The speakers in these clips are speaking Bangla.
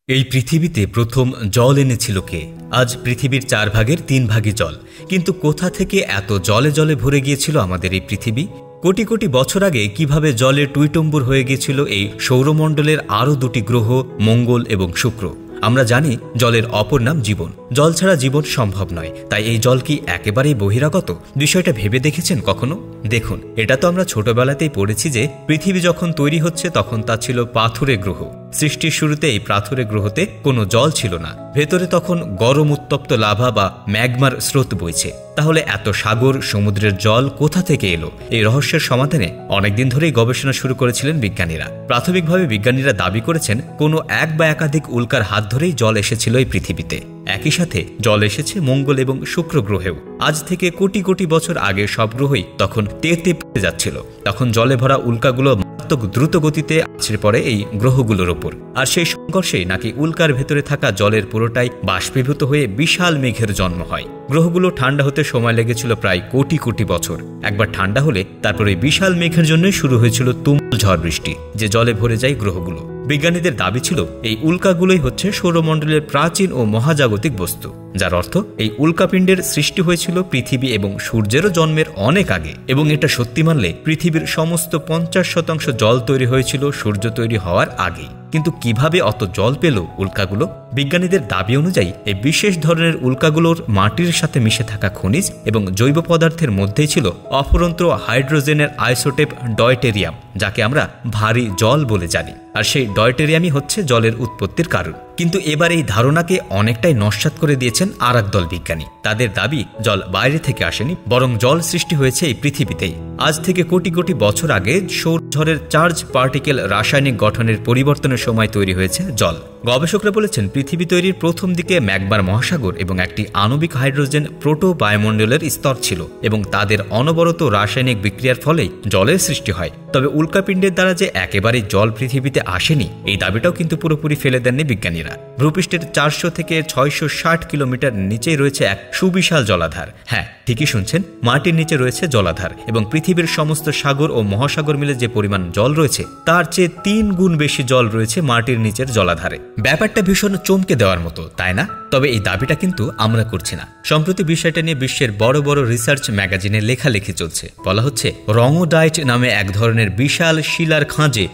এই পৃথিবীতে প্রথম জল এনেছিল কে? আজ পৃথিবীর 4 ভাগের 3 ভাগই জল। কিন্তু কোথা থেকে এত জলে জলে ভরে গিয়েছিল আমাদের এই পৃথিবী? কোটি কোটি বছর আগে কিভাবে জলের টুইটম্বুর হয়ে গিয়েছিল এই সৌরমণ্ডলের আরও 2টি গ্রহ মঙ্গল এবং শুক্র? আমরা জানি জলের অপর নাম জীবন। জল ছাড়া জীবন সম্ভব নয়। তাই এই জল কি একেবারেই বহিরাগত? বিষয়টা ভেবে দেখেছেন কখনো? দেখুন, এটা তো আমরা ছোটবেলাতেই পড়েছি যে পৃথিবী যখন তৈরি হচ্ছে তখন তা ছিল পাথুরে গ্রহ। সৃষ্টির শুরুতে এই পাথুরে গ্রহতে কোনো জল ছিল না। ভেতরে তখন গরম উত্তপ্ত লাভা বা ম্যাগমার স্রোত বইছে। তাহলে এত সাগর সমুদ্রের জল কোথা থেকে এলো? এই রহস্যের সমাধানে অনেকদিন ধরেই গবেষণা শুরু করেছিলেন বিজ্ঞানীরা। প্রাথমিকভাবে বিজ্ঞানীরা দাবি করেছেন কোনো এক বা একাধিক উল্কার হাত ধরেই জল এসেছিল এই পৃথিবীতে। একই সাথে জল এসেছে মঙ্গল এবং শুক্র গ্রহেও। আজ থেকে কোটি কোটি বছর আগে সব গ্রহই তখন তেতে যাচ্ছিল। তখন জলে ভরা উল্কাগুলো মারাত্মক দ্রুত গতিতে আছড়ে পড়ে এই গ্রহগুলোর ওপর। আর সেই সংঘর্ষে নাকি উল্কার ভেতরে থাকা জলের পুরোটাই বাষ্পীভূত হয়ে বিশাল মেঘের জন্ম হয়। গ্রহগুলো ঠান্ডা হতে সময় লেগেছিল প্রায় কোটি কোটি বছর। একবার ঠান্ডা হলে তারপরে বিশাল মেঘের জন্য শুরু হয়েছিল তুমুল ঝড় বৃষ্টি, যে জলে ভরে যায় গ্রহগুলো। বিজ্ঞানীদের দাবি ছিল এই উল্কাগুলোই হচ্ছে সৌরমণ্ডলের প্রাচীন ও মহাজাগতিক বস্তু, যার অর্থ এই উল্কাপিণ্ডের সৃষ্টি হয়েছিল পৃথিবী এবং সূর্যেরও জন্মের অনেক আগে। এবং এটা সত্যি মানলে পৃথিবীর সমস্ত 50% জল তৈরি হয়েছিল সূর্য তৈরি হওয়ার আগেই। কিন্তু কিভাবে অত জল পেল উল্কাগুলো? বিজ্ঞানীদের দাবি অনুযায়ী এই বিশেষ ধরনের উল্কাগুলোর মাটির সাথে মিশে থাকা খনিজ এবং জৈব পদার্থের মধ্যেই ছিল অফুরন্ত হাইড্রোজেনের আইসোটেপ ডয়টেরিয়াম, যাকে আমরা ভারী জল বলে জানি। আর সেই ডয়টেরিয়ামই হচ্ছে জলের উৎপত্তির কারণ। কিন্তু এবার এই ধারণাকে অনেকটাই নস্যাৎ করে দিয়েছেন আর এক দল বিজ্ঞানী। তাদের দাবি জল বাইরে থেকে আসেনি, বরং জল সৃষ্টি হয়েছে এই পৃথিবীতেই। আজ থেকে কোটি কোটি বছর আগে সৌরঝড়ের চার্জ পার্টিকেল রাসায়নিক গঠনের পরিবর্তনের সময় তৈরি হয়েছে জল। গবেষকরা বলেছেন পৃথিবী তৈরির প্রথম দিকে ম্যাগমার মহাসাগর এবং একটি আণবিক হাইড্রোজেন প্রোটো বায়ুমণ্ডলের স্তর ছিল, এবং তাদের অনবরত রাসায়নিক বিক্রিয়ার ফলেই জলের সৃষ্টি হয়। তবে উল্কাপিণ্ডের দ্বারা যে একেবারেই জল পৃথিবীতে আসেনি, এই দাবিটাও কিন্তু পুরোপুরি ফেলে দেননি বিজ্ঞানীরা। ভূপৃষ্ঠের 400 থেকে 660 কিলোমিটার নিচেই রয়েছে এক সুবিশাল জলাধার। হ্যাঁ, ঠিকই শুনছেন, মাটির নিচে রয়েছে জলাধার। এবং পৃথিবীর সমস্ত সাগর ও মহাসাগর মিলে যে পরিমাণ জল রয়েছে তার চেয়ে 3 গুণ বেশি জল রয়েছে মাটির নিচের জলাধারে। ব্যাপারটা ভীষণ চমকে দেওয়ার মতো, তাই না? তবে এই দাবিটা কিন্তু আমরা করছি না। সম্প্রতি বিষয়টা নিয়ে বিশ্বের বড় বড় রিসার্চ ম্যাগাজিনে লেখালেখি চলছে। বলা হচ্ছে রঙোডাইট নামে এক ধরনের বিশাল শিলার খাঁজে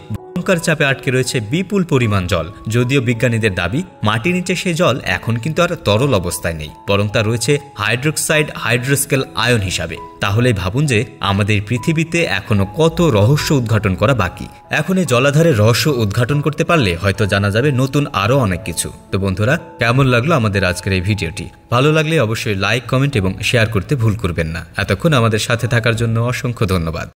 চাপে আটকে রয়েছে বিপুল পরিমাণ জল। যদিও বিজ্ঞানীদের দাবি মাটির নিচে সেই জল এখন কিন্তু আর তরল অবস্থায় নেই, বরং তা রয়েছে হাইড্রোক্সাইড হাইড্রোস্কেল আয়ন হিসাবে। তাহলে ভাবুন যে আমাদের পৃথিবীতে এখনো কত রহস্য উদ্ঘাটন করা বাকি। এখন এই জলাধারের রহস্য উদ্ঘাটন করতে পারলে হয়তো জানা যাবে নতুন আরো অনেক কিছু। তো বন্ধুরা, কেমন লাগলো আমাদের আজকের এই ভিডিওটি? ভালো লাগলে অবশ্যই লাইক, কমেন্ট এবং শেয়ার করতে ভুল করবেন না। এতক্ষণ আমাদের সাথে থাকার জন্য অসংখ্য ধন্যবাদ।